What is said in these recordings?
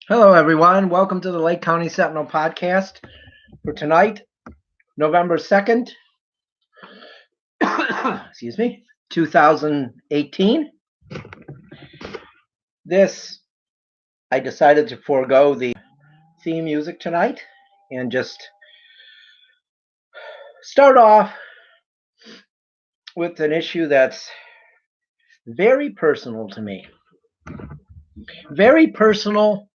Hello, everyone. Welcome to the County Sentinel Podcast for tonight, November 2nd, excuse me, 2018. I decided to forego the theme music tonight and just start off with an issue that's very personal to me. Very personal.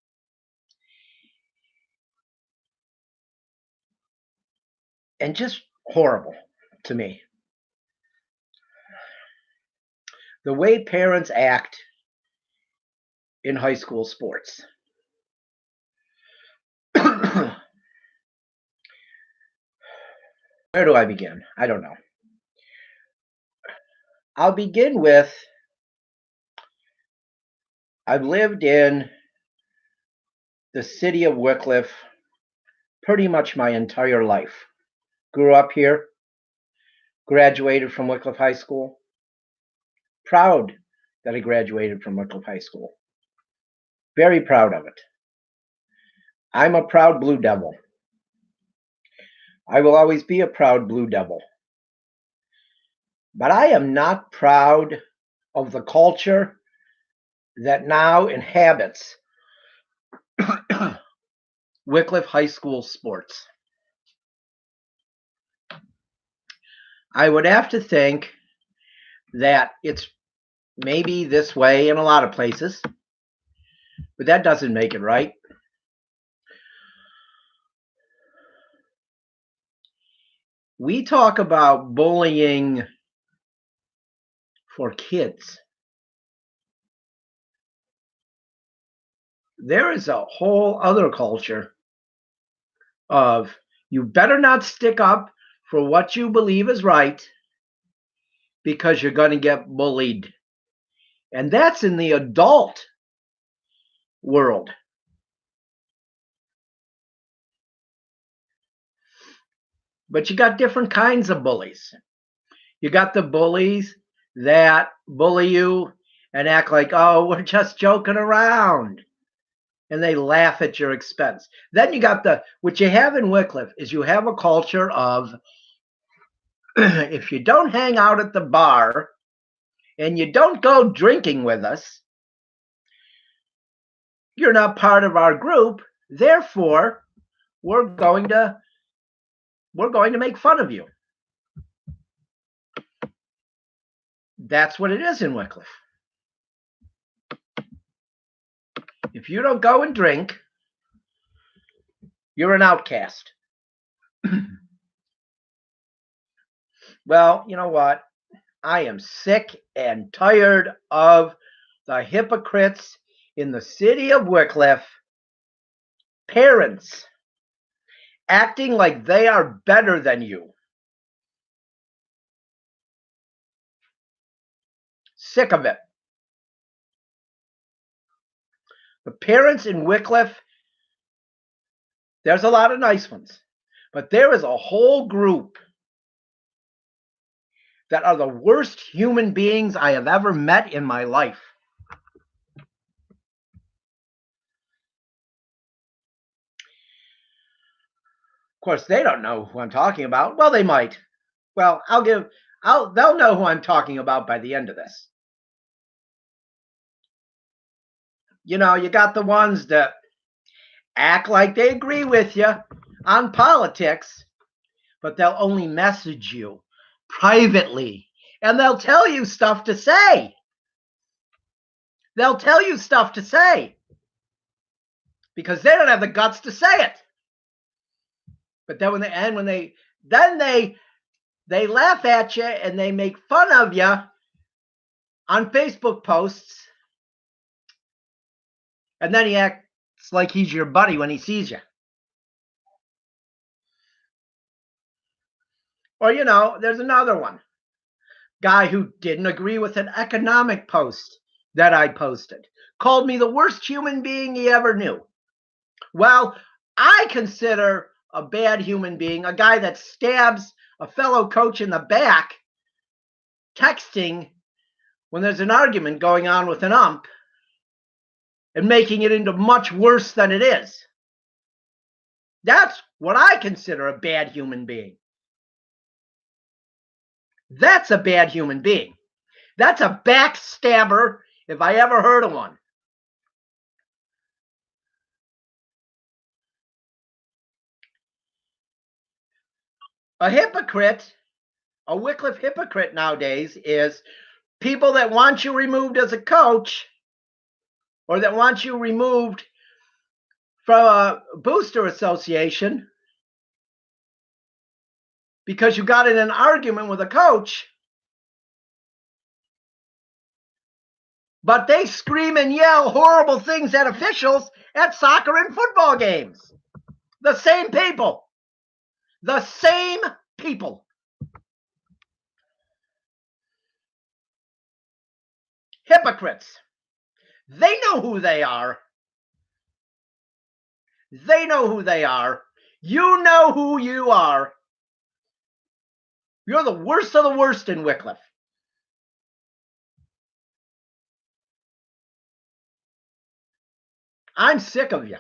And just horrible to me. The way parents act in high school sports. Where do I begin? I don't know. I'll begin with, I've lived in the city of Wickliffe pretty much my entire life. Grew up here, graduated from Wickliffe High School. Proud that I graduated from Wickliffe High School. Very proud of it. I'm a proud Blue Devil. I will always be a proud Blue Devil. But I am not proud of the culture that now inhabits Wickliffe High School sports. I would have to think that it's maybe this way in a lot of places, but that doesn't make it right. We talk about bullying for kids. There is a whole other culture of you better not stick up for what you believe is right because you're going to get bullied. And that's in the adult world. But you got different kinds of bullies. You got the bullies that bully you and act like, oh, we're just joking around. And they laugh at your expense. Then you got what you have in Wickliffe is you have a culture of if you don't hang out at the bar and you don't go drinking with us, you're not part of our group. Therefore, we're going to make fun of you. That's what it is in Wickliffe. If you don't go and drink, you're an outcast. Well, you know what? I am sick and tired of the hypocrites in the city of Wickliffe, parents acting like they are better than you. Sick of it. The parents in Wickliffe, there's a lot of nice ones, but there is a whole group that are the worst human beings I have ever met in my life. Of course, they don't know who I'm talking about. Well, they might. Well, they'll know who I'm talking about by the end of this. You know, you got the ones that act like they agree with you on politics, but they'll only message you privately, and they'll tell you stuff to say. They'll tell you stuff to say because they don't have the guts to say it. But then when they laugh at you and they make fun of you on Facebook posts, and then he acts like he's your buddy when he sees you. Or, you know, there's another one. Guy who didn't agree with an economic post that I posted. Called me the worst human being he ever knew. Well, I consider a bad human being a guy that stabs a fellow coach in the back texting when there's an argument going on with an ump and making it into much worse than it is. That's what I consider a bad human being. That's a bad human being. That's a backstabber if I ever heard of one. A hypocrite, a Wickliffe hypocrite nowadays is people that want you removed as a coach or that want you removed from a booster association because you got in an argument with a coach, but they scream and yell horrible things at officials at soccer and football games. The same people. The same people. Hypocrites. They know who they are. They know who they are. You know who you are. You're the worst of the worst in Wickliffe. I'm sick of you.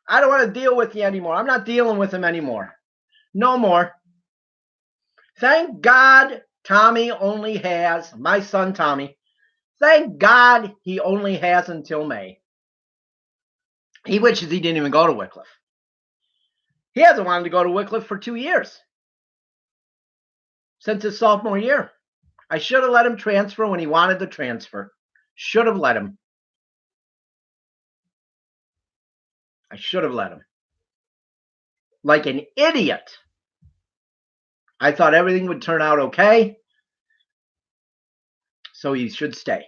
I don't want to deal with you anymore. I'm not dealing with him anymore. No more. Thank God Tommy only has, my son Tommy, thank God he only has until May. He wishes he didn't even go to Wickliffe. He hasn't wanted to go to Wickliffe for 2 years. Since his sophomore year. I should have let him transfer when he wanted to transfer. Should have let him. I should have let him. Like an idiot. I thought everything would turn out okay. So he should stay.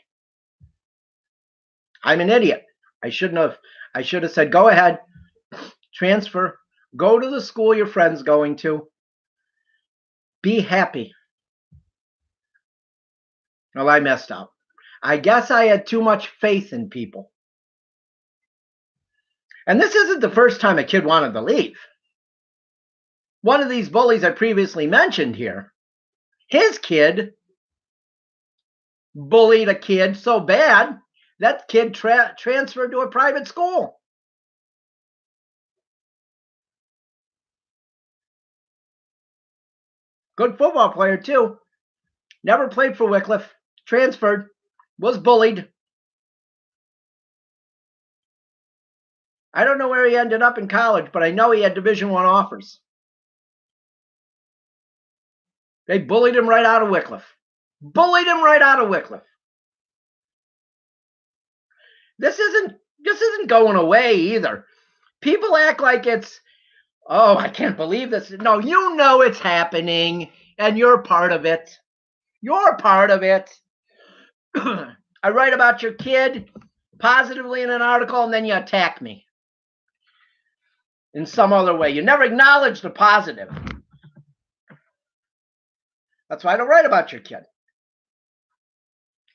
I'm an idiot. I should have said, go ahead, transfer, go to the school your friend's going to. Be happy. Well, I messed up. I guess I had too much faith in people. And this isn't the first time a kid wanted to leave. One of these bullies I previously mentioned here, his kid bullied a kid so bad that kid transferred to a private school. Good football player too. Never played for Wickliffe. Transferred. Was bullied. I don't know where he ended up in college, but I know he had Division I offers. They bullied him right out of Wickliffe. Bullied him right out of Wickliffe. This isn't going away either. People act like it's, oh, I can't believe this. No, you know it's happening, and you're part of it. You're part of it. I write about your kid positively in an article, and then you attack me in some other way. You never acknowledge the positive. That's why I don't write about your kid.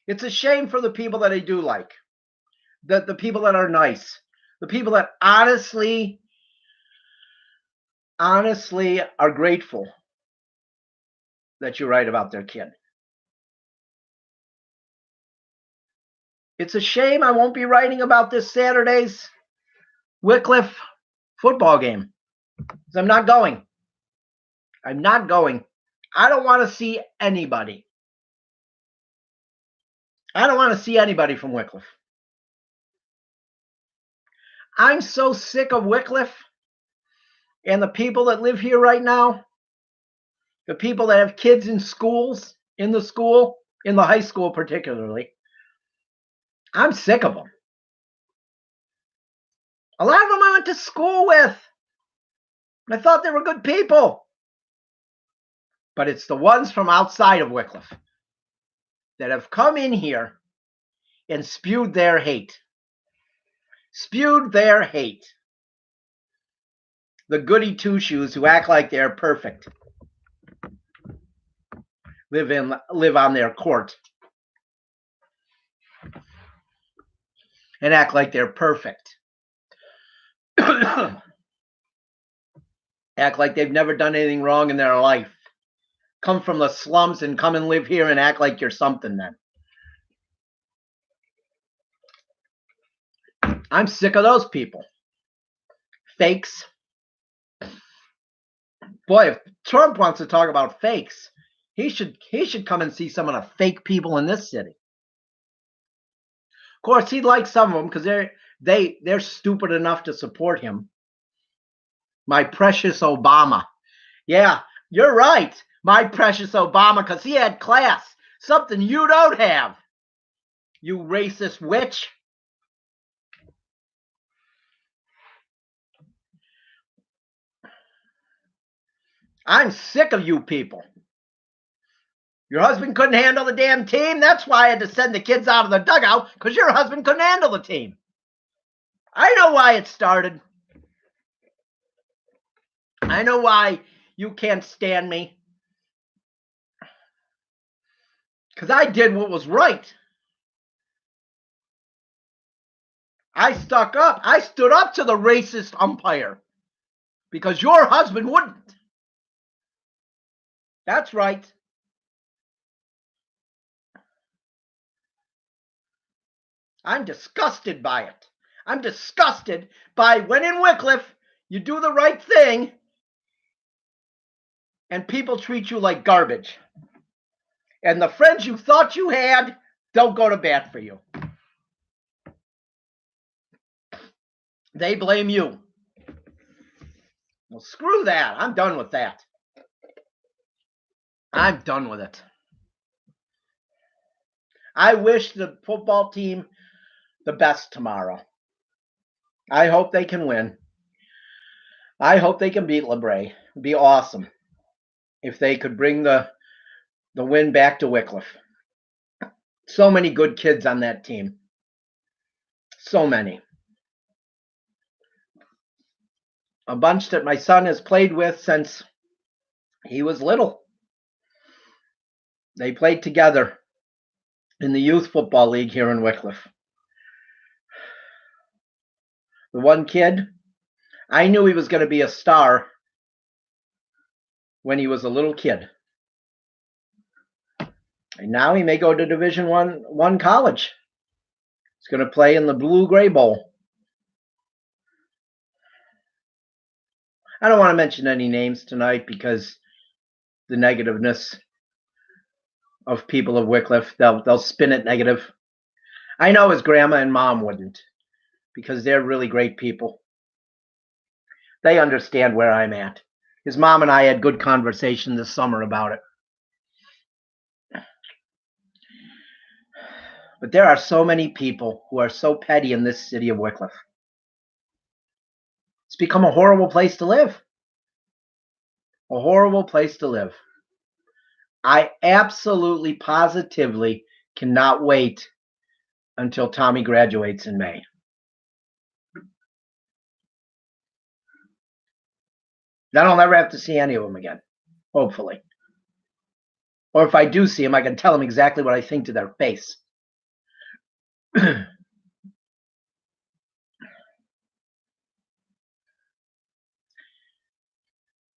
It's a shame for the people that I do like, the people that are nice, the people that honestly are grateful that you write about their kid. It's a shame I won't be writing about this Saturday's Wickliffe football game. Because I'm not going. I'm not going. I don't want to see anybody. I don't want to see anybody from Wickliffe. I'm so sick of Wickliffe and the people that live here right now, the people that have kids in schools, in the high school particularly. I'm sick of them. A lot of them I went to school with. I thought they were good people. But it's the ones from outside of Wickliffe that have come in here and spewed their hate. Spewed their hate. The goody two-shoes who act like they're perfect. Live on their court. And act like they're perfect. Act like they've never done anything wrong in their life. come from the slums and come and live here and act like you're something then. I'm sick of those people. Fakes. Boy, if Trump wants to talk about fakes, he should come and see some of the fake people in this city. Of course, he'd like some of them because they're stupid enough to support him. My precious Obama. Yeah, you're right. My precious Obama, because he had class. Something you don't have. You racist witch. I'm sick of you people. Your husband couldn't handle the damn team. That's why I had to send the kids out of the dugout, because your husband couldn't handle the team. I know why it started. I know why you can't stand me. Because I did what was right. I stuck up. I stood up to the racist umpire. Because your husband wouldn't. That's right. I'm disgusted by it. I'm disgusted by when in Wickliffe you do the right thing and people treat you like garbage. And the friends you thought you had don't go to bat for you. They blame you. Well, screw that. I'm done with that. I'm done with it. I wish the football team the best tomorrow. I hope they can win. I hope they can beat LeBray. It'd be awesome if they could bring the win back to Wickliffe. So many good kids on that team. So many. A bunch that my son has played with since he was little. They played together in the youth football league here in Wickliffe. The one kid, I knew he was going to be a star when he was a little kid. And now he may go to Division One college. He's going to play in the Blue-Gray Bowl. I don't want to mention any names tonight because the negativeness of people of Wickliffe, they'll spin it negative. I know his grandma and mom wouldn't because they're really great people. They understand where I'm at. His mom and I had good conversation this summer about it. But there are so many people who are so petty in this city of Wickliffe. It's become a horrible place to live. A horrible place to live. I absolutely, positively cannot wait until Tommy graduates in May. Then I'll never have to see any of them again, hopefully. Or if I do see them, I can tell them exactly what I think to their face.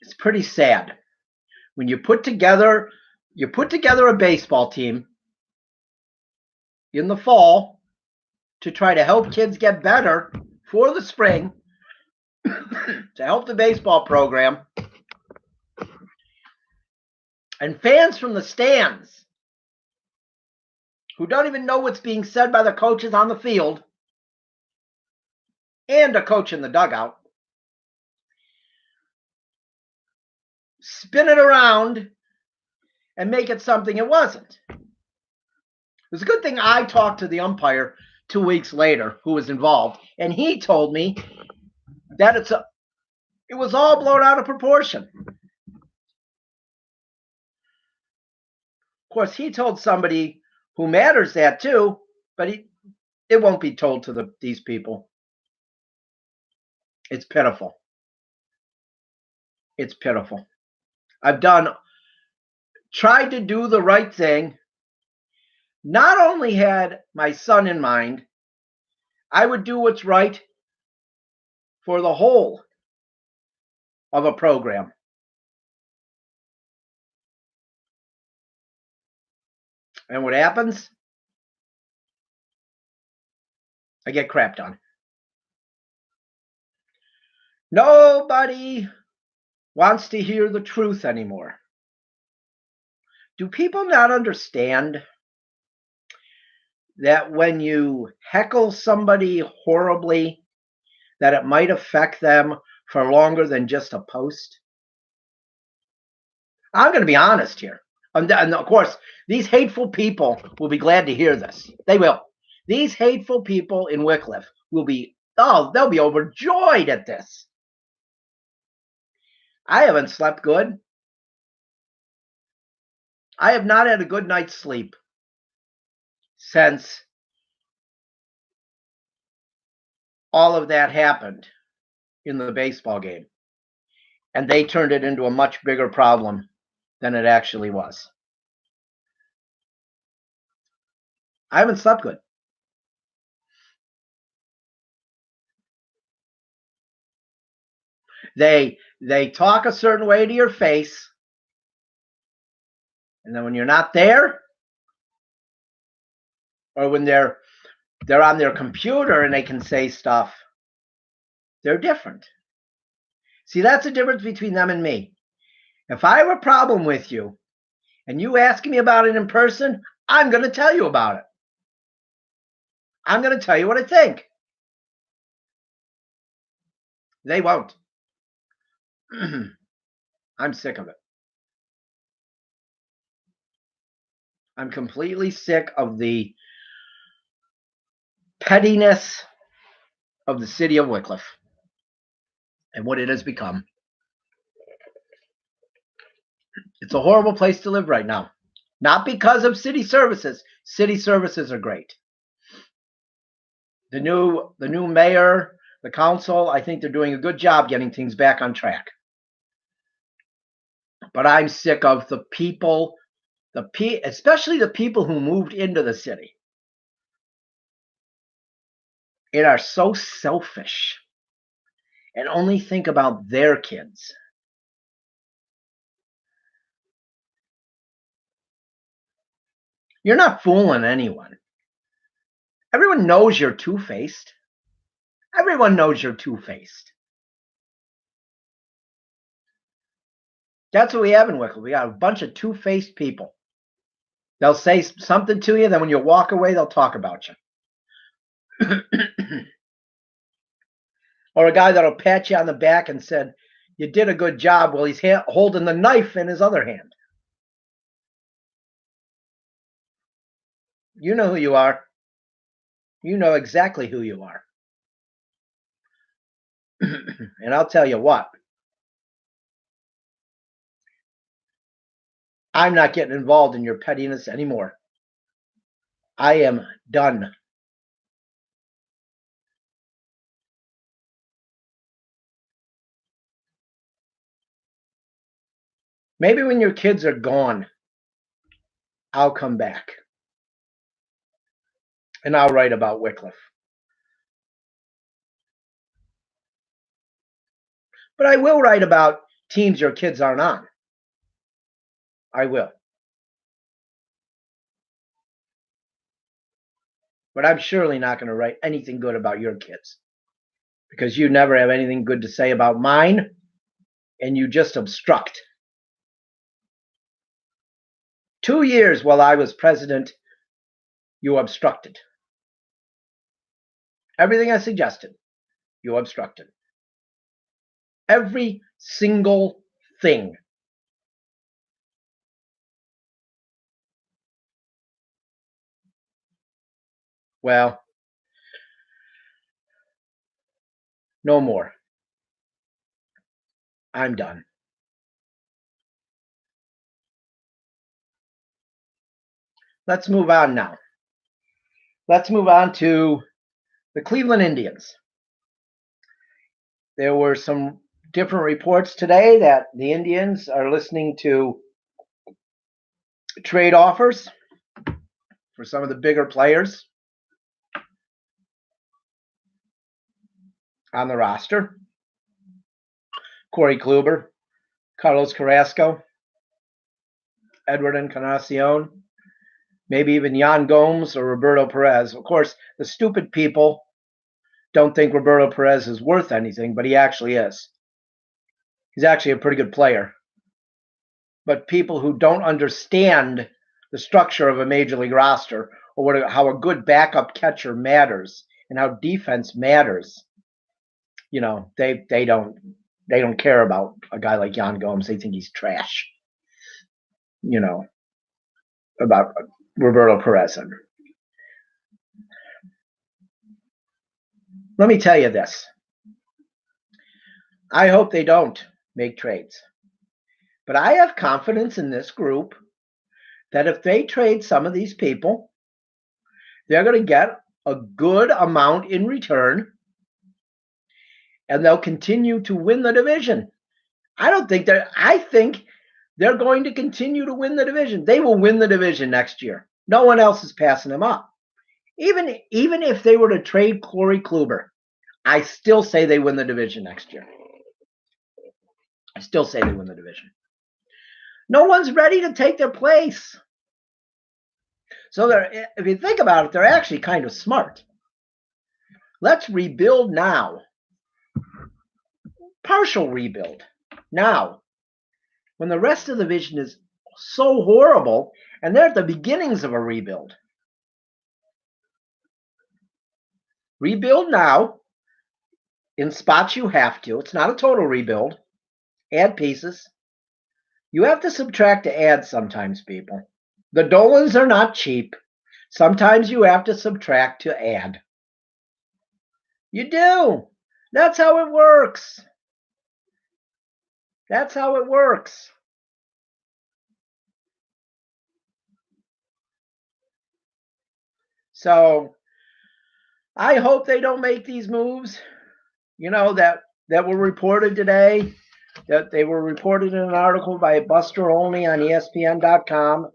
It's pretty sad. When you put together a baseball team in the fall to try to help kids get better for the spring, to help the baseball program, and fans from the stands who don't even know what's being said by the coaches on the field and a coach in the dugout, spin it around and make it something it wasn't. It was a good thing I talked to the umpire 2 weeks later who was involved, and he told me that it was all blown out of proportion. Of course, he told somebody who matters that too, but it won't be told to these people. It's pitiful. It's pitiful. I've tried to do the right thing. Not only had my son in mind, I would do what's right for the whole of a program. And what happens? I get crapped on. Nobody wants to hear the truth anymore. Do people not understand that when you heckle somebody horribly, that it might affect them for longer than just a post? I'm going to be honest here. And of course, these hateful people will be glad to hear this. They will. These hateful people in Wickliffe will be, they'll be overjoyed at this. I haven't slept good. I have not had a good night's sleep since all of that happened in the baseball game. And they turned it into a much bigger problem than it actually was. I haven't slept good. They talk a certain way to your face, and then when you're not there, or when they're on their computer and they can say stuff, they're different. See, that's the difference between them and me. If I have a problem with you and you ask me about it in person, I'm going to tell you about it. I'm going to tell you what I think. They won't. I'm sick of it. I'm completely sick of the pettiness of the city of Wickliffe and what it has become. It's a horrible place to live right now. Not because of city services. City services are great. The new mayor, the council, I think they're doing a good job getting things back on track. But I'm sick of the people, especially the people who moved into the city. They are so selfish and only think about their kids. You're not fooling anyone. Everyone knows you're two-faced. Everyone knows you're two-faced. That's what we have in Wickliffe. We got a bunch of two-faced people. They'll say something to you, then when you walk away, they'll talk about you. Or a guy that'll pat you on the back and said, you did a good job, while he's holding the knife in his other hand. You know who you are. You know exactly who you are. And I'll tell you what. I'm not getting involved in your pettiness anymore. I am done. Maybe when your kids are gone, I'll come back. And I'll write about Wickliffe. But I will write about teams your kids aren't on. I will. But I'm surely not going to write anything good about your kids. Because you never have anything good to say about mine. And you just obstruct. 2 years while I was president, you obstructed. Everything I suggested, you obstructed. Every single thing. Well, no more. I'm done. Let's move on now. Let's move on to the Cleveland Indians. There were some different reports today that the Indians are listening to trade offers for some of the bigger players on the roster. Corey Kluber, Carlos Carrasco, Edward Encarnacion, maybe even Yan Gomes or Roberto Perez. Of course, the stupid people don't think Roberto Perez is worth anything, but he actually is. He's actually a pretty good player. But people who don't understand the structure of a major league roster or how a good backup catcher matters and how defense matters, they don't care about a guy like Yan Gomes. They think he's trash. About Roberto Perez. Let me tell you this. I hope they don't make trades. But I have confidence in this group that if they trade some of these people, they're going to get a good amount in return, and they'll continue to win the division. I think they're going to continue to win the division. They will win the division next year. No one else is passing them up. Even if they were to trade Corey Kluber, I still say they win the division next year. I still say they win the division. No one's ready to take their place. So if you think about it, they're actually kind of smart. Let's rebuild now. Partial rebuild now. When the rest of the division is so horrible, and they're at the beginnings of a rebuild. Rebuild now. In spots you have to. It's not a total rebuild. Add pieces. You have to subtract to add sometimes, people. The Dolans are not cheap. Sometimes you have to subtract to add. You do. That's how it works. That's how it works. So I hope they don't make these moves, that were reported today, that they were reported in an article by Buster Olney on ESPN.com.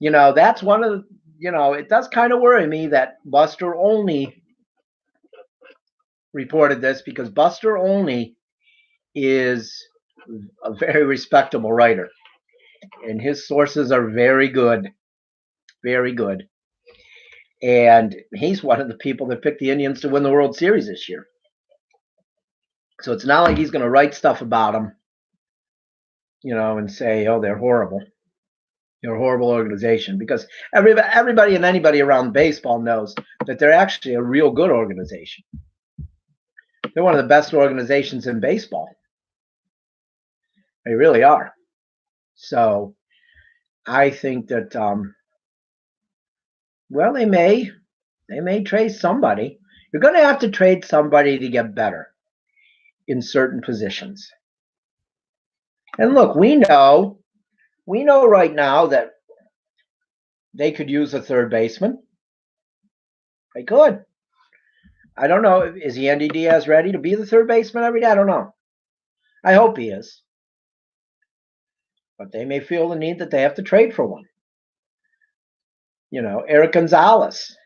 That's one of the, it does kind of worry me that Buster Olney reported this, because Buster Olney is a very respectable writer, and his sources are very good. Very good. And he's one of the people that picked the Indians to win the World Series this year. So it's not like he's going to write stuff about them, and say, oh, they're horrible. They're a horrible organization. Because everybody and anybody around baseball knows that they're actually a real good organization. They're one of the best organizations in baseball. They really are. So I think that, they may trade somebody. You're going to have to trade somebody to get better in certain positions. And look, we know right now that they could use a third baseman. They could. I don't know. Is Yandy Diaz ready to be the third baseman every day? I don't know. I hope he is. But they may feel the need that they have to trade for one. Eric Gonzalez.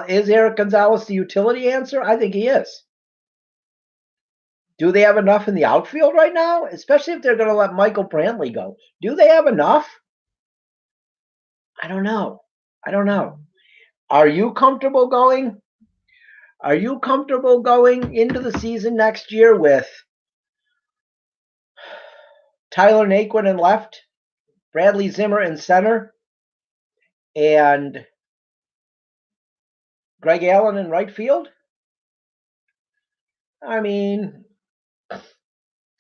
Is Eric Gonzalez the utility answer? I think he is. Do they have enough in the outfield right now? Especially if they're going to let Michael Brantley go. Do they have enough? I don't know. Are you comfortable going? Are you comfortable going into the season next year with Tyler Naquin in left, Bradley Zimmer in center, and Greg Allen in right field? I mean,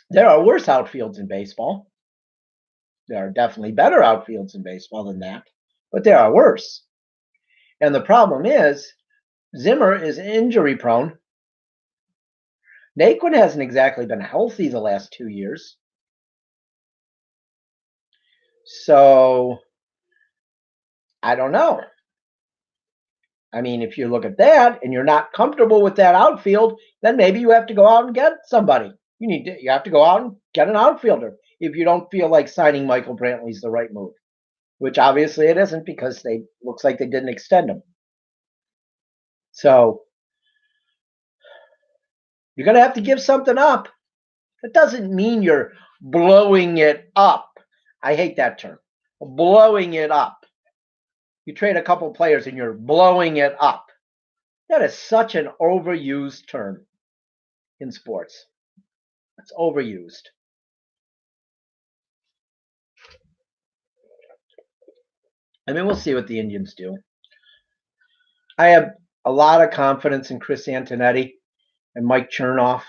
there are worse outfields in baseball. There are definitely better outfields in baseball than that, but there are worse. And the problem is, Zimmer is injury prone. Naquin hasn't exactly been healthy the last 2 years. So, I don't know. I mean, if you look at that and you're not comfortable with that outfield, then maybe you have to go out and get somebody. You have to go out and get an outfielder if you don't feel like signing Michael Brantley is the right move, which obviously it isn't, because looks like they didn't extend him. So you're going to have to give something up. That doesn't mean you're blowing it up. I hate that term. Blowing it up. You trade a couple players and you're blowing it up. That is such an overused term in sports. It's overused. I mean, we'll see what the Indians do. I have a lot of confidence in Chris Antonetti and Mike Chernoff.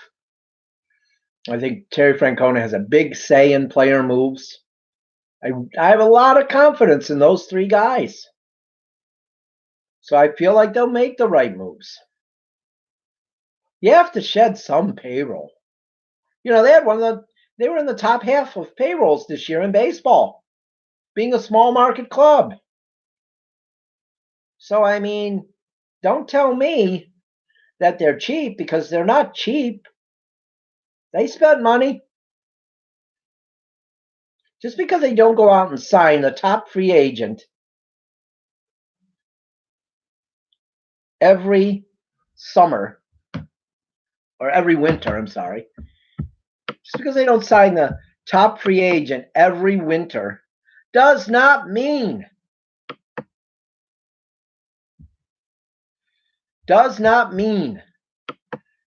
I think Terry Francona has a big say in player moves. I have a lot of confidence in those three guys. So I feel like they'll make the right moves. You have to shed some payroll. You know, they were in the top half of payrolls this year in baseball, being a small market club. So, I mean, don't tell me that they're cheap, because they're not cheap. They spent money. Just because they don't go out and sign the top free agent every summer, or every winter, I'm sorry. Just because they don't sign the top free agent every winter does not mean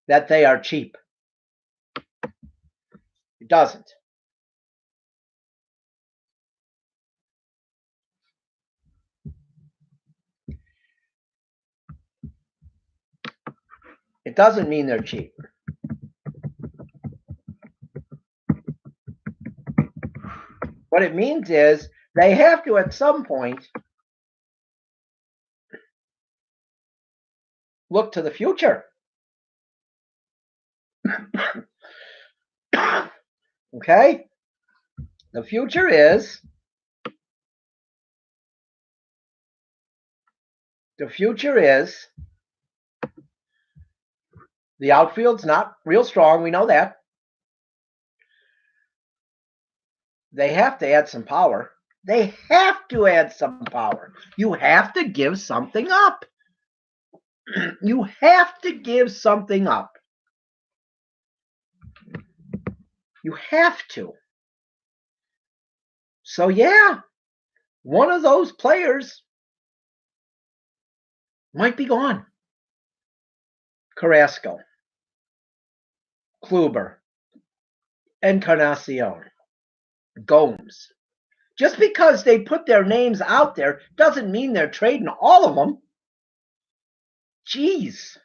that they are cheap. It doesn't. It doesn't mean they're cheap. What it means is they have to, at some point, look to the future. Okay? The future is the outfield's not real strong. We know that. They have to add some power. You have to give something up. You have to give something up. You have to. So, yeah, one of those players might be gone. Carrasco, Kluber, Encarnacion, Gomes. Just because they put their names out there doesn't mean they're trading all of them. Jeez.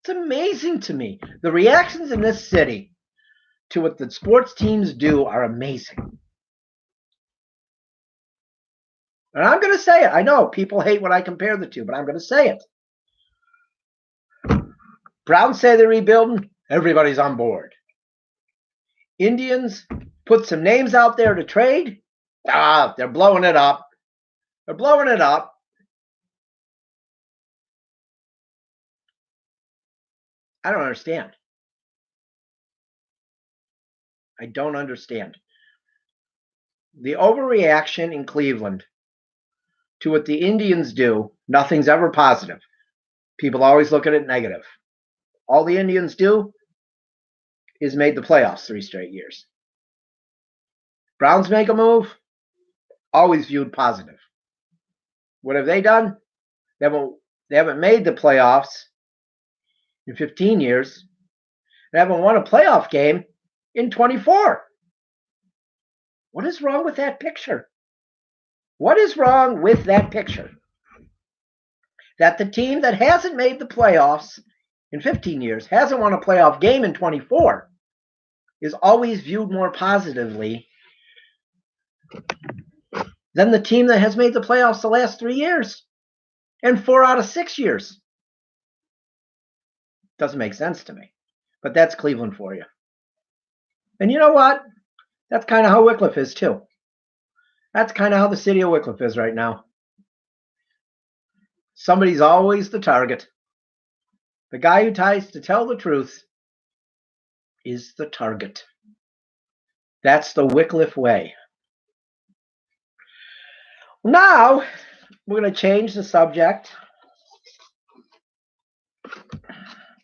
It's amazing to me. The reactions in this city to what the sports teams do are amazing. And I'm going to say it. I know people hate when I compare the two, but I'm going to say it. Browns say they're rebuilding. Everybody's on board. Indians put some names out there to trade. They're blowing it up. They're blowing it up. I don't understand. I don't understand. The overreaction in Cleveland to what the Indians do, nothing's ever positive. People always look at it negative. All the Indians do is made the playoffs 3 straight years. Browns make a move, always viewed positive. What have they done? They haven't made the playoffs in 15 years. They haven't won a playoff game in 24. What is wrong with that picture? What is wrong with that picture? That the team that hasn't made the playoffs in 15 years, hasn't won a playoff game in 24, is always viewed more positively than the team that has made the playoffs the last 3 years and 4 out of 6 years. Doesn't make sense to me. But that's Cleveland for you. And you know what? That's kind of how Wickliffe is too. That's kind of how the city of Wickliffe is right now. Somebody's always the target. The guy who tries to tell the truth is the target. That's the Wickliffe way. Now, we're going to change the subject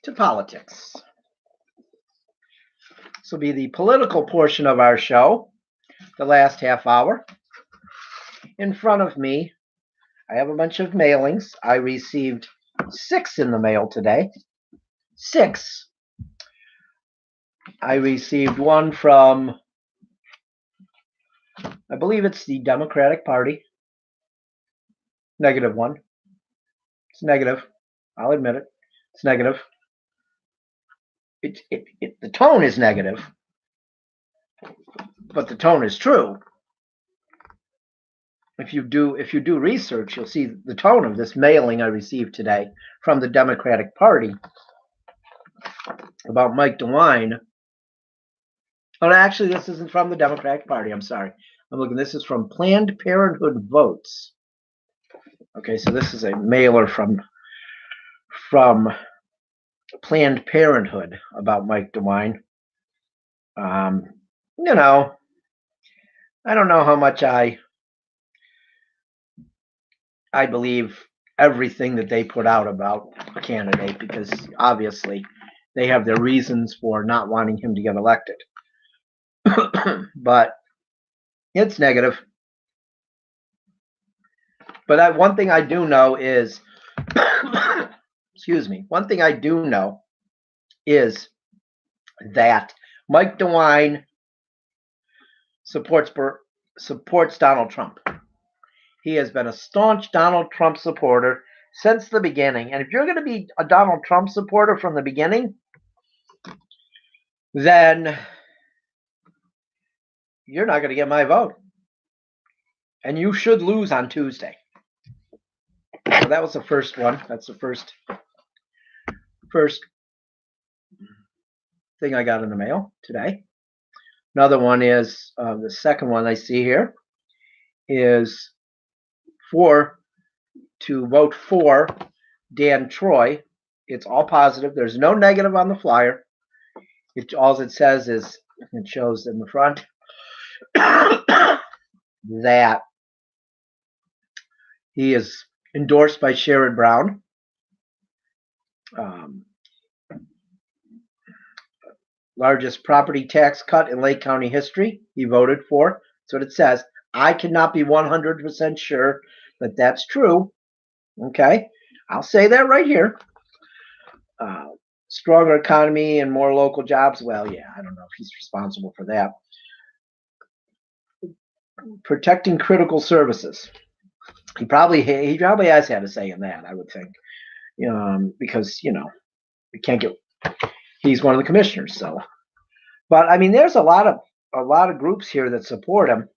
to politics. This will be the political portion of our show. the last half hour. In front of me, I have a bunch of mailings. I received 6 in the mail today. 6. I received one from, I believe it's the Democratic Party. Negative one. It's negative. I'll admit it. It's negative. The tone is negative, but the tone is true. If you do research, you'll see the tone of this mailing I received today from the Democratic Party about Mike DeWine. Oh, actually, this isn't from the Democratic Party. I'm sorry. I'm looking. This is from Planned Parenthood Votes. Okay, so this is a mailer from Planned Parenthood about Mike DeWine. You know, I don't know how much I believe everything that they put out about a candidate, because obviously they have their reasons for not wanting him to get elected. But it's negative. But one thing I do know is, excuse me, one thing I do know is that Mike DeWine supports Donald Trump. He has been a staunch Donald Trump supporter since the beginning. And if you're going to be a Donald Trump supporter from the beginning, then you're not going to get my vote. And you should lose on Tuesday. So that was the first one. That's the first thing I got in the mail today. Another one is, the second one I see here is to vote for Dan Troy. It's all positive. There's no negative on the flyer. All it says is, it shows in the front that he is endorsed by Sherrod Brown. Largest property tax cut in Lake County history. He voted for. That's what it says. I cannot be 100% sure that that's true. Okay, I'll say that right here. Stronger economy and more local jobs. Well, yeah, I don't know if he's responsible for that. Protecting critical services. He probably has had a say in that, I would think. Because we can't get. He's one of the commissioners, so. But I mean, there's a lot of groups here that support him.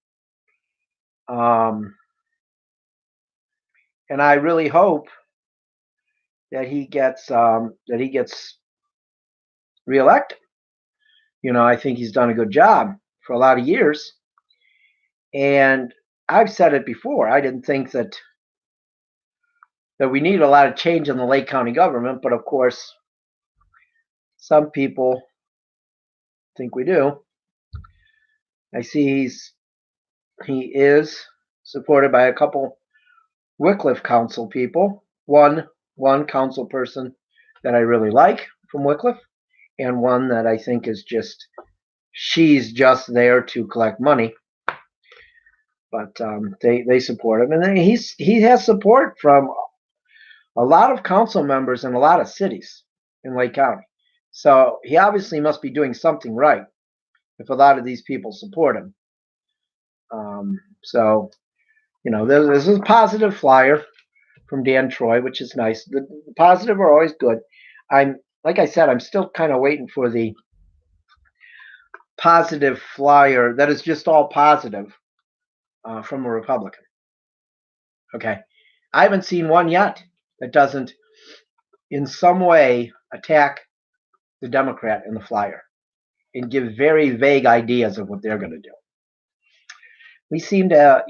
And I really hope that he gets reelected. I think he's done a good job for a lot of years. And I've said it before. I didn't think that we need a lot of change in the Lake County government, but of course, some people think we do. I see he is supported by a couple Wickliffe council people. One council person that I really like from Wickliffe, and one that I think is she's just there to collect money. But they support him, and then he has support from a lot of council members in a lot of cities in Lake County. So he obviously must be doing something right if a lot of these people support him. So this is a positive flyer from Dan Troy, which is nice. The positive are always good. Like I said, I'm still kind of waiting for the positive flyer that is just all positive from a Republican. Okay. I haven't seen one yet that doesn't in some way attack the Democrat in the flyer and give very vague ideas of what they're going to do. We seem to,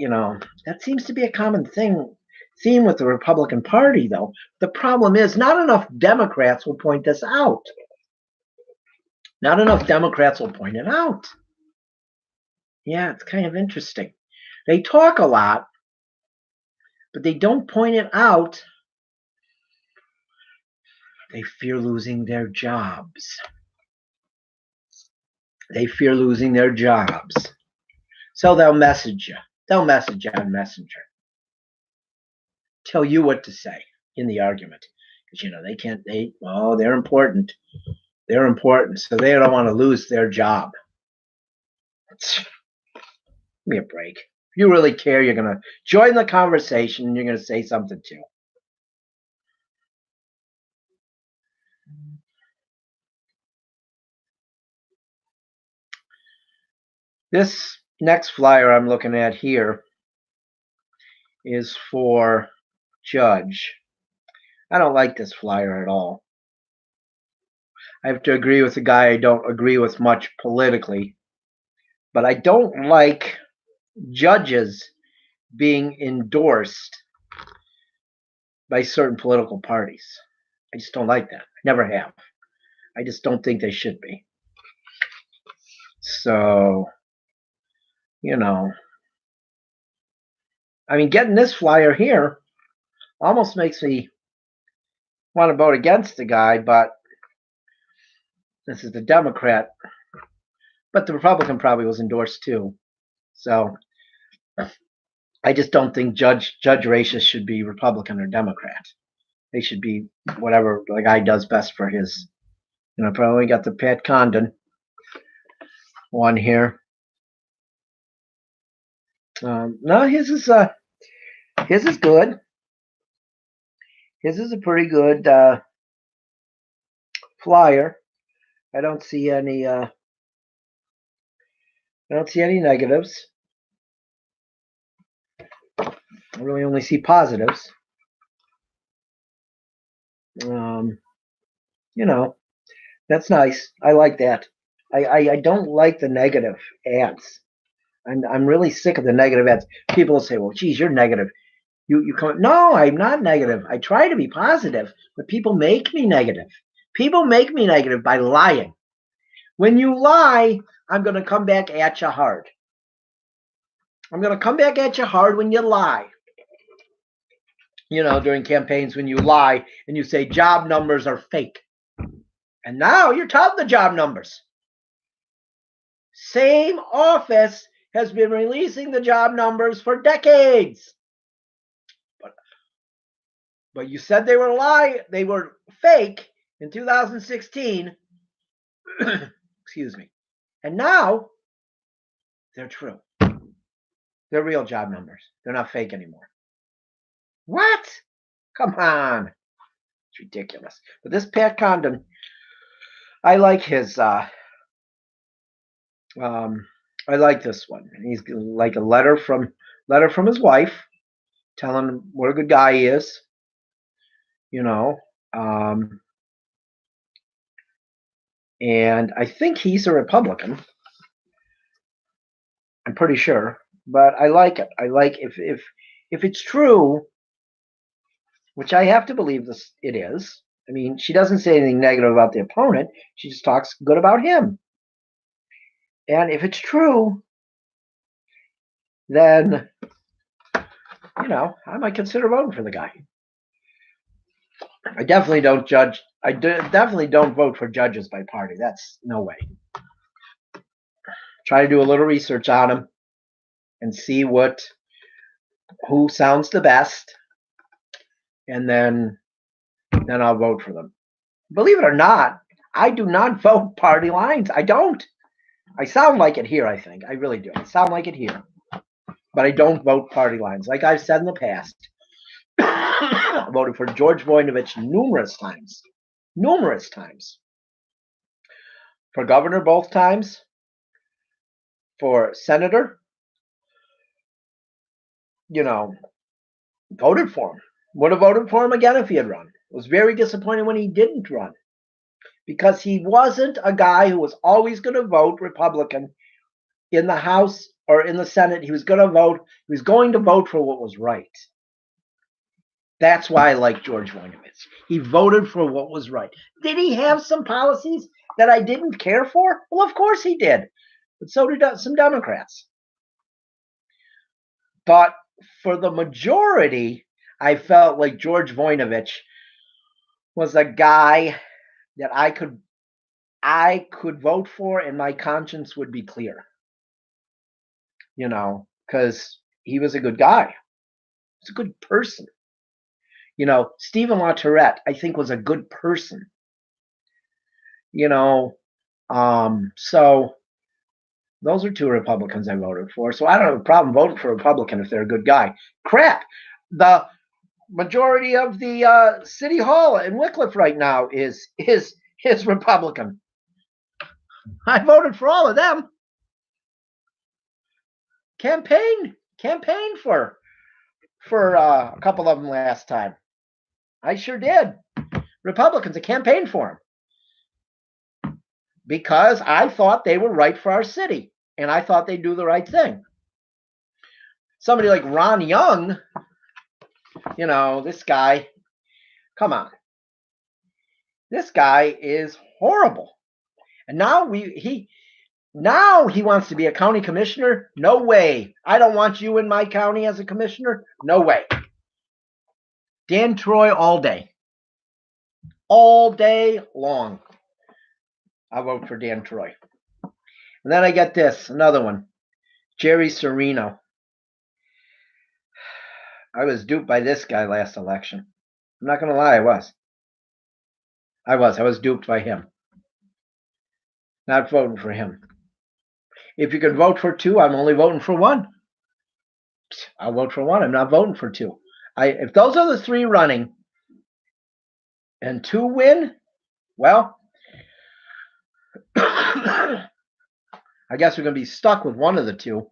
that seems to be a common theme with the Republican Party, though. The problem is not enough Democrats will point this out. Not enough Democrats will point it out. Yeah, it's kind of interesting. They talk a lot, but they don't point it out. They fear losing their jobs. So they'll message you. They'll message you on Messenger. Tell you what to say in the argument. Because, they're important. They're important. So they don't want to lose their job. Give me a break. If you really care, you're going to join the conversation and you're going to say something too. This next flyer I'm looking at here is for Judge. I don't like this flyer at all. I have to agree with a guy I don't agree with much politically, but I don't like judges being endorsed by certain political parties. I just don't like that. I never have. I just don't think they should be. So, getting this flyer here almost makes me want to vote against the guy, but this is the Democrat. But the Republican probably was endorsed too. So I just don't think judge races should be Republican or Democrat. They should be whatever the guy does best for his. Probably got the Pat Condon one here. No, his is good. His is a pretty good flyer. I don't see any negatives. I really only see positives. That's nice. I like that. I don't like the negative ads. I'm really sick of the negative ads. People will say, "Well, geez, you're negative." You come. No, I'm not negative. I try to be positive, but people make me negative. People make me negative by lying. When you lie, I'm going to come back at you hard. I'm going to come back at you hard when you lie. During campaigns when you lie and you say job numbers are fake. And now you're touting the job numbers. Same office has been releasing the job numbers for decades. But you said they were fake in 2016. Excuse me. And now they're true. They're real job numbers. They're not fake anymore. What? Come on. It's ridiculous. But this Pat Condon, I like his I like this one. He's like a letter from his wife telling him what a good guy he is. And I think he's a Republican. I'm pretty sure, but I like it. I like if it's true, which I have to believe it is. She doesn't say anything negative about the opponent. She just talks good about him. And if it's true, then I might consider voting for the guy. I definitely don't judge. I definitely don't vote for judges by party. That's no way. Try to do a little research on them and see who sounds the best, and then I'll vote for them. Believe it or not, I do not vote party lines. I don't. I sound like it here, I think. I really do. I sound like it here. But I don't vote party lines. Like I've said in the past, I voted for George Voinovich numerous times. Numerous times. For governor both times. For senator. Voted for him. Would have voted for him again if he had run. Was very disappointed when he didn't run. Because he wasn't a guy who was always going to vote Republican in the House or in the Senate. He was going to vote for what was right. That's why I like George Wickliffe. He voted for what was right. Did he have some policies that I didn't care for? Well, of course he did. But so did some Democrats. But for the majority, I felt like George Voinovich was a guy that I could vote for and my conscience would be clear. because he was a good guy. He's a good person. Stephen LaTourette, I think, was a good person. So those are two Republicans I voted for. So I don't have a problem voting for a Republican if they're a good guy. Crap. The majority of the city hall in Wickliffe right now is Republican. I voted for all of them. Campaign for a couple of them last time. I sure did. Republicans, I campaigned for them because I thought they were right for our city, and I thought they'd do the right thing. Somebody like Ron Young, this guy, come on. This guy is horrible. And now he wants to be a county commissioner? No way. I don't want you in my county as a commissioner? No way. Dan Troy all day. All day long. I'll vote for Dan Troy. And then I get this, another one. Jerry Serino. I was duped by this guy last election. I'm not going to lie, I was. I was duped by him. Not voting for him. If you could vote for two, I'm only voting for one. I'll vote for one. I'm not voting for two. If those are the three running and two win, well, I guess we're going to be stuck with one of the two.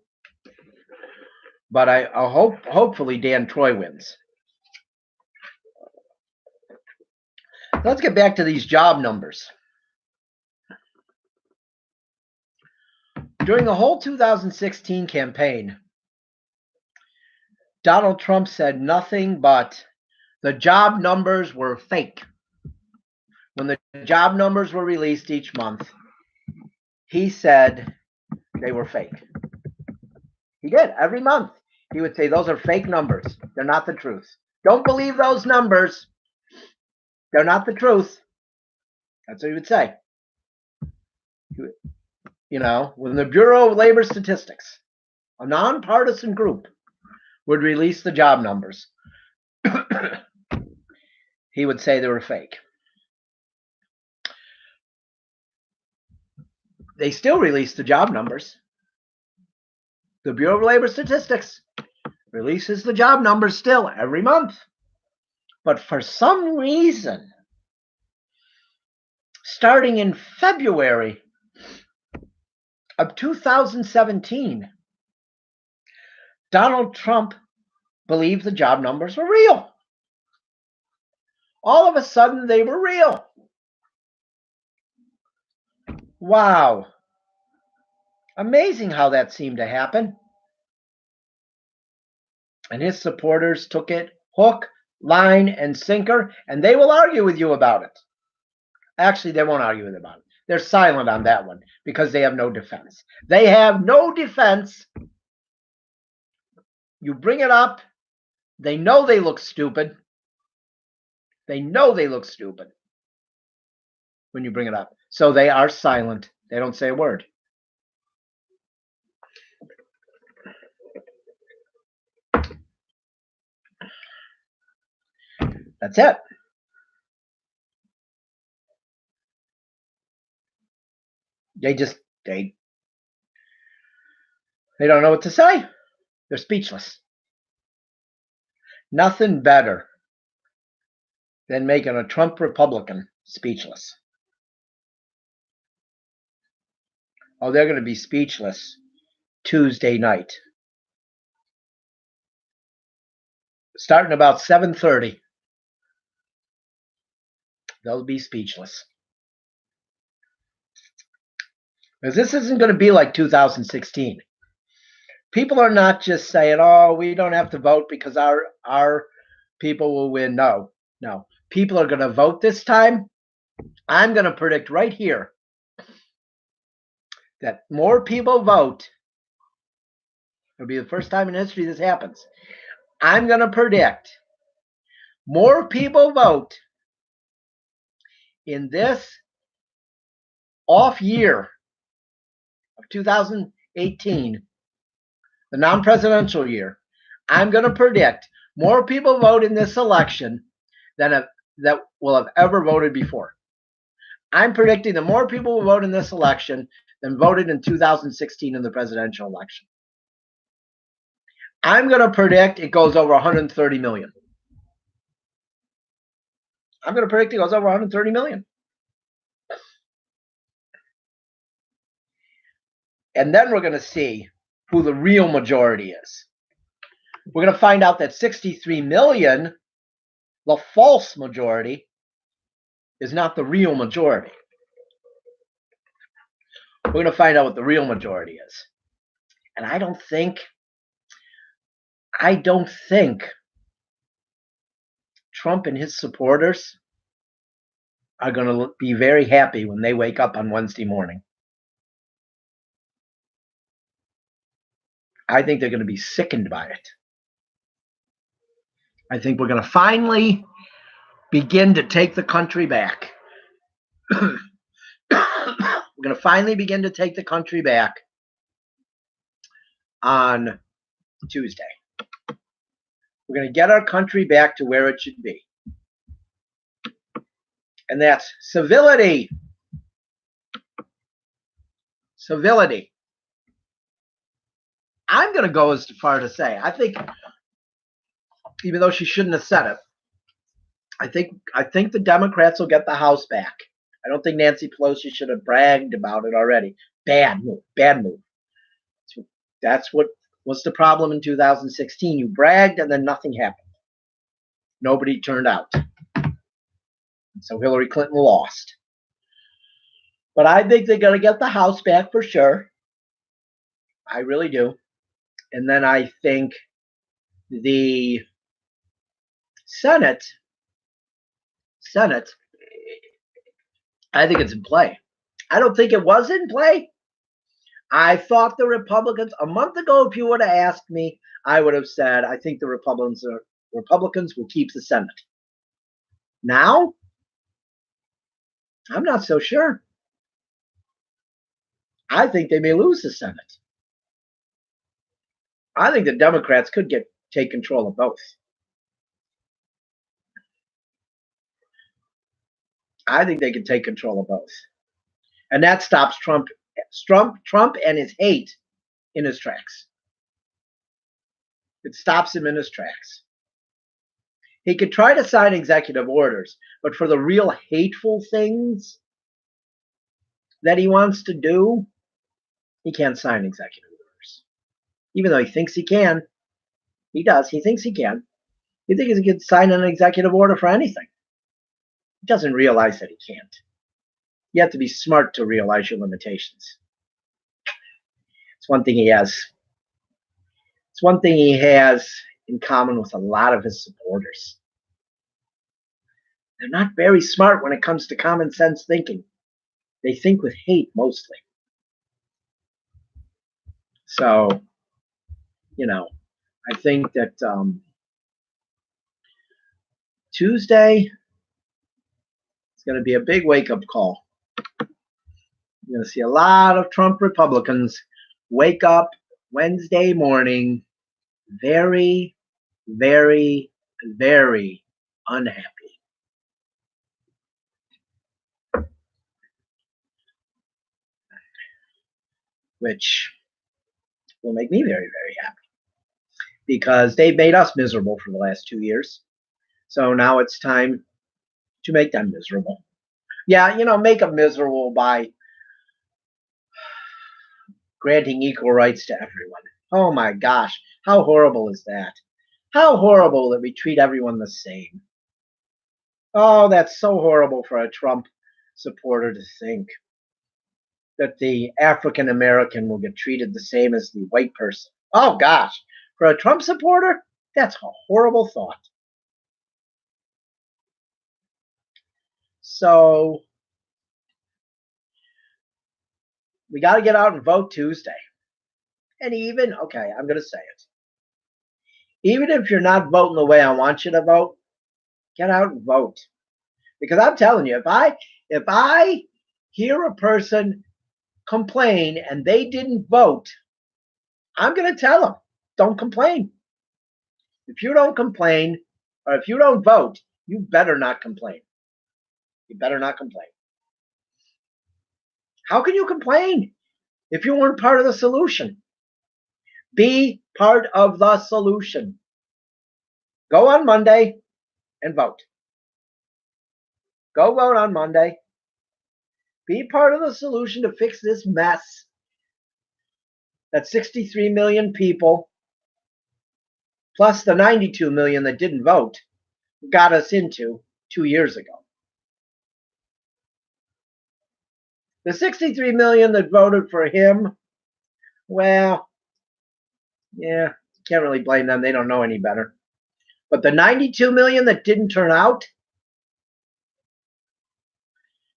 But I'll hopefully Dan Troy wins. Let's get back to these job numbers. During the whole 2016 campaign, Donald Trump said nothing but the job numbers were fake. When the job numbers were released each month, he said they were fake. He did. Every month, he would say, those are fake numbers. They're not the truth. Don't believe those numbers. They're not the truth. That's what he would say. When the Bureau of Labor Statistics, a nonpartisan group, would release the job numbers, he would say they were fake. They still release the job numbers. The Bureau of Labor Statistics releases the job numbers still every month. But for some reason, starting in February of 2017, Donald Trump believed the job numbers were real. All of a sudden, they were real. Wow. Amazing how that seemed to happen. And his supporters took it hook, line, and sinker, and they will argue with you about it. Actually, they won't argue with about it. They're silent on that one because they have no defense. They have no defense. You bring it up, they know they look stupid. They know they look stupid when you bring it up. So they are silent. They don't say a word. That's it. They don't know what to say. They're speechless. Nothing better than making a Trump Republican speechless. Oh, they're going to be speechless Tuesday night. Starting about 7:30. They'll be speechless. Because this isn't going to be like 2016. People are not just saying, oh, we don't have to vote because our people will win. No. People are going to vote this time. I'm going to predict right here that more people vote. It'll be the first time in history this happens. I'm going to predict more people vote in this off year of 2018 the non-presidential year, I'm going to predict more people vote in this election that will have ever voted before. I'm predicting that more people will vote in this election than voted in 2016 in the presidential election. I'm going to predict it goes over 130 million. I'm going to predict it goes over 130 million. And then we're going to see who the real majority is. We're going to find out that 63 million, the false majority, is not the real majority. We're going to find out what the real majority is. And I don't think Trump and his supporters are going to be very happy when they wake up on Wednesday morning. I think they're going to be sickened by it. I think we're going to finally begin to take the country back. We're going to finally begin to take the country back on Tuesday. We're going to get our country back to where it should be. And that's civility. Civility. I'm going to go as far to say, I think, even though she shouldn't have said it, I think the Democrats will get the House back. I don't think Nancy Pelosi should have bragged about it already. Bad move. Bad move. That's what was the problem in 2016. You bragged and then nothing happened. Nobody turned out. So Hillary Clinton lost. But I think they're going to get the House back for sure. I really do. And then I think the Senate, I think it's in play. I don't think it was in play. I thought the Republicans, a month ago, if you would have asked me, I would have said, I think the Republicans will keep the Senate. Now, I'm not so sure. I think they may lose the Senate. I think the Democrats could take control of both. I think they could take control of both. And that stops Trump and his hate in his tracks. It stops him in his tracks. He could try to sign executive orders, but for the real hateful things that he wants to do, he can't sign executive orders. Even though he thinks he can. He does. He thinks he can. He thinks he can sign an executive order for anything. He doesn't realize that he can't. You have to be smart to realize your limitations. It's one thing he has. It's one thing he has in common with a lot of his supporters. They're not very smart when it comes to common sense thinking. They think with hate mostly. So, I think that Tuesday is going to be a big wake-up call. You're going to see a lot of Trump Republicans wake up Wednesday morning very, very, very unhappy. Which will make me very, very happy. Because they've made us miserable for the last 2 years. So now it's time to make them miserable. Yeah, make them miserable by granting equal rights to everyone. Oh my gosh, how horrible is that? How horrible that we treat everyone the same. Oh, that's so horrible for a Trump supporter to think that the African American will get treated the same as the white person. Oh gosh, for a Trump supporter, that's a horrible thought. So we got to get out and vote Tuesday. And I'm going to say it. Even if you're not voting the way I want you to vote, get out and vote. Because I'm telling you, if I hear a person complain and they didn't vote, I'm going to tell them, don't complain. If you don't complain, or if you don't vote, you better not complain. You better not complain. How can you complain if you weren't part of the solution? Be part of the solution. Go on Monday and vote. Go vote on Monday. Be part of the solution to fix this mess that 63 million people, plus the 92 million that didn't vote, got us into 2 years ago. The 63 million that voted for him, well, yeah, can't really blame them. They don't know any better. But the 92 million that didn't turn out,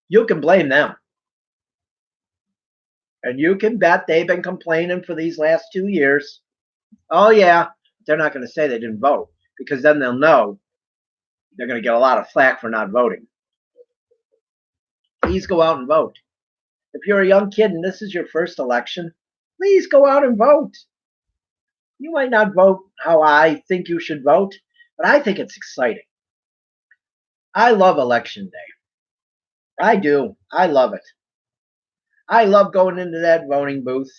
you can blame them. And you can bet they've been complaining for these last 2 years. Oh, yeah, they're not going to say they didn't vote, because then they'll know they're going to get a lot of flack for not voting. Please go out and vote. If you're a young kid and this is your first election, please go out and vote. You might not vote how I think you should vote, but I think it's exciting. I love election day. I do. I love it. I love going into that voting booth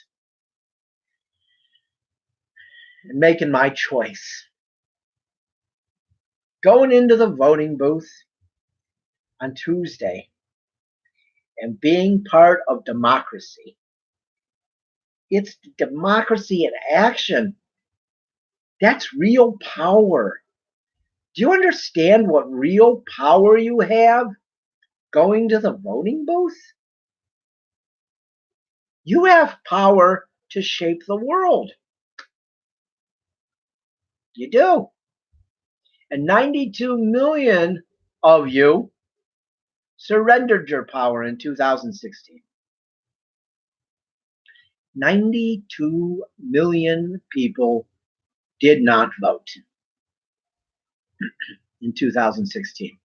and making my choice. Going into the voting booth on Tuesday and being part of democracy. It's democracy in action. That's real power. Do you understand what real power you have going to the voting booth? You have power to shape the world. You do. And 92 million of you surrendered your power in 2016. 92 million people did not vote in 2016.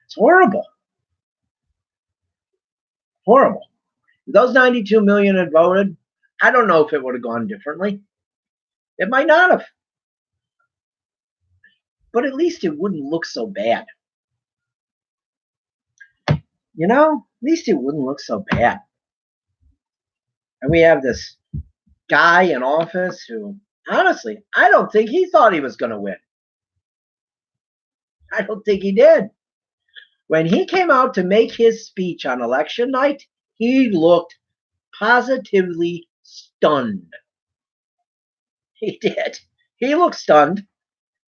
It's horrible. Horrible. If those 92 million had voted, I don't know if it would have gone differently. It might not have. But at least it wouldn't look so bad. You know, at least it wouldn't look so bad. And we have this guy in office who, honestly, I don't think he thought he was going to win. I don't think he did. When he came out to make his speech on election night, he looked positively stunned. He did. He looked stunned.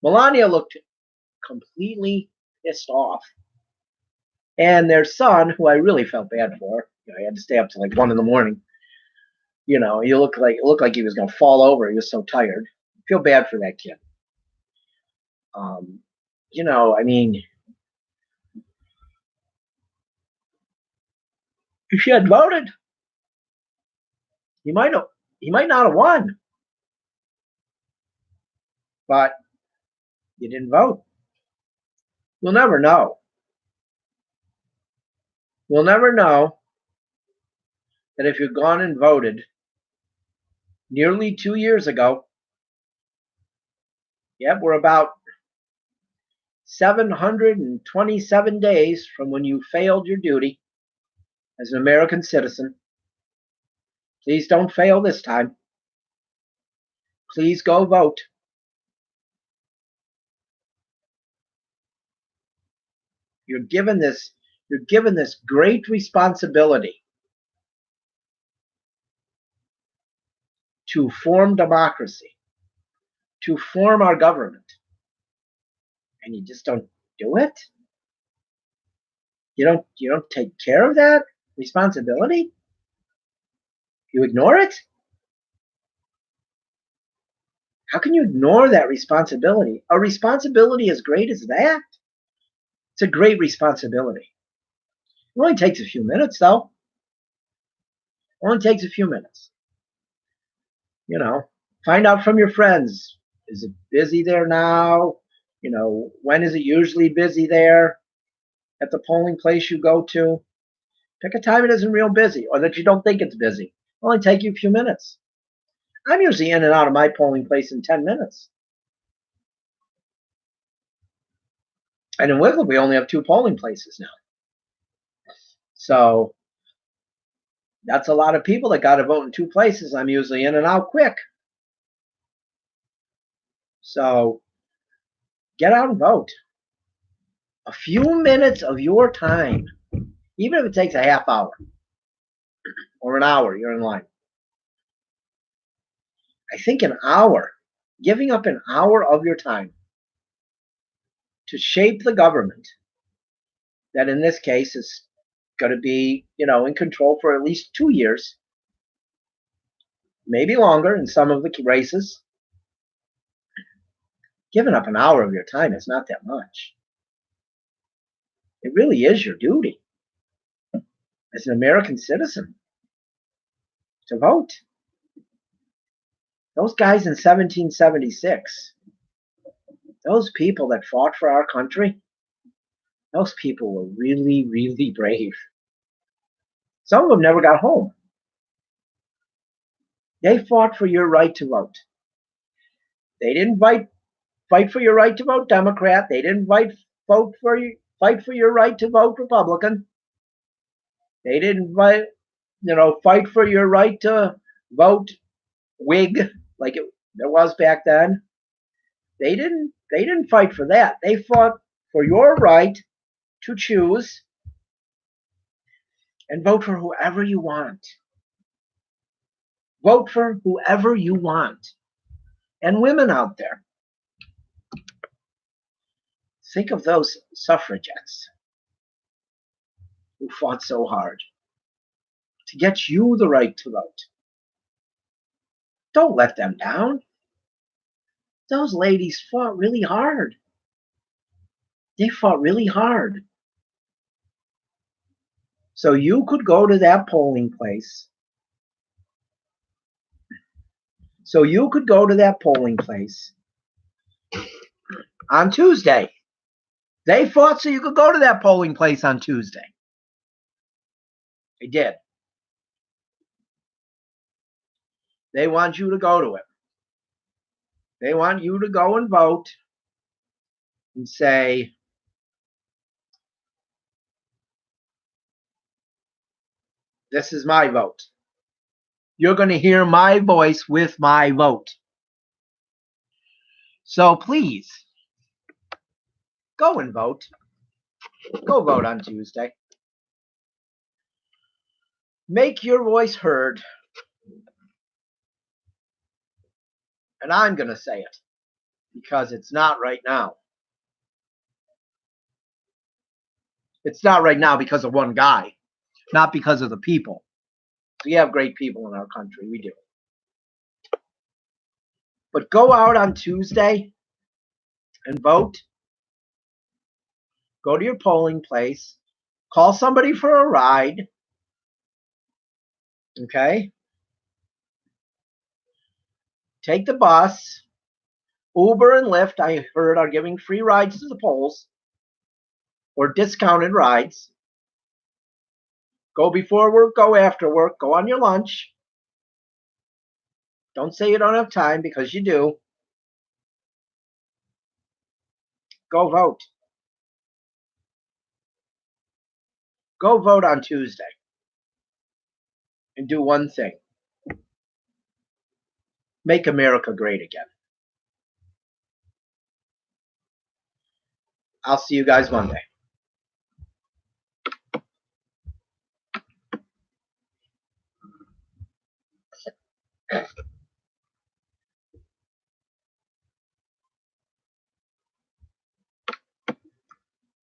Melania looked completely pissed off. And their son, who I really felt bad for, I had to stay up till like 1 a.m. He looked like he was going to fall over. He was so tired. I feel bad for that kid. If she had voted, he might not have won. But you didn't vote. We'll never know. We'll never know that if you'd gone and voted nearly 2 years ago, we're about 727 days from when you failed your duty as an American citizen. Please don't fail this time. Please go vote. You're given this great responsibility to form democracy, to form our government. And you just don't do it? You don't take care of that responsibility? You ignore it? How can you ignore that responsibility? A responsibility as great as that? It's a great responsibility. It only takes a few minutes, though. It only takes a few minutes. Find out from your friends. Is it busy there now? When is it usually busy there at the polling place you go to? Pick a time it isn't real busy, or that you don't think it's busy. Only take you a few minutes. I'm usually in and out of my polling place in 10 minutes. And in Wickliffe, we only have 2 polling places now. So that's a lot of people that got to vote in 2 places. I'm usually in and out quick. So get out and vote. A few minutes of your time, even if it takes a half hour or an hour, you're in line. I think an hour, giving up an hour of your time to shape the government that in this case is going to be, in control for at least 2 years, maybe longer in some of the races. Giving up an hour of your time is not that much. It really is your duty as an American citizen to vote. Those guys in 1776, those people that fought for our country, those people were really, really brave. Some of them never got home. They fought for your right to vote. They didn't fight for your right to vote Democrat. They didn't fight for your right to vote Republican. They didn't fight for your right to vote Whig like there was back then. They didn't fight for that. They fought for your right to choose and vote for whoever you want. Vote for whoever you want. And women out there, think of those suffragettes who fought so hard to get you the right to vote. Don't let them down. Those ladies fought really hard. They fought really hard. So you could go to that polling place. On Tuesday. They fought so you could go to that polling place on Tuesday. They did. They want you to go to it. They want you to go and vote and say, this is my vote. You're going to hear my voice with my vote. So please, go and vote. Go vote on Tuesday. Make your voice heard. And I'm going to say it because it's not right now. It's not right now because of one guy, not because of the people. We have great people in our country. We do. But go out on Tuesday and vote. Go to your polling place. Call somebody for a ride. Okay? Take the bus. Uber and Lyft, I heard, are giving free rides to the polls or discounted rides. Go before work, go after work, go on your lunch. Don't say you don't have time because you do. Go vote. Go vote on Tuesday. And do one thing. Make America great again. I'll see you guys Monday.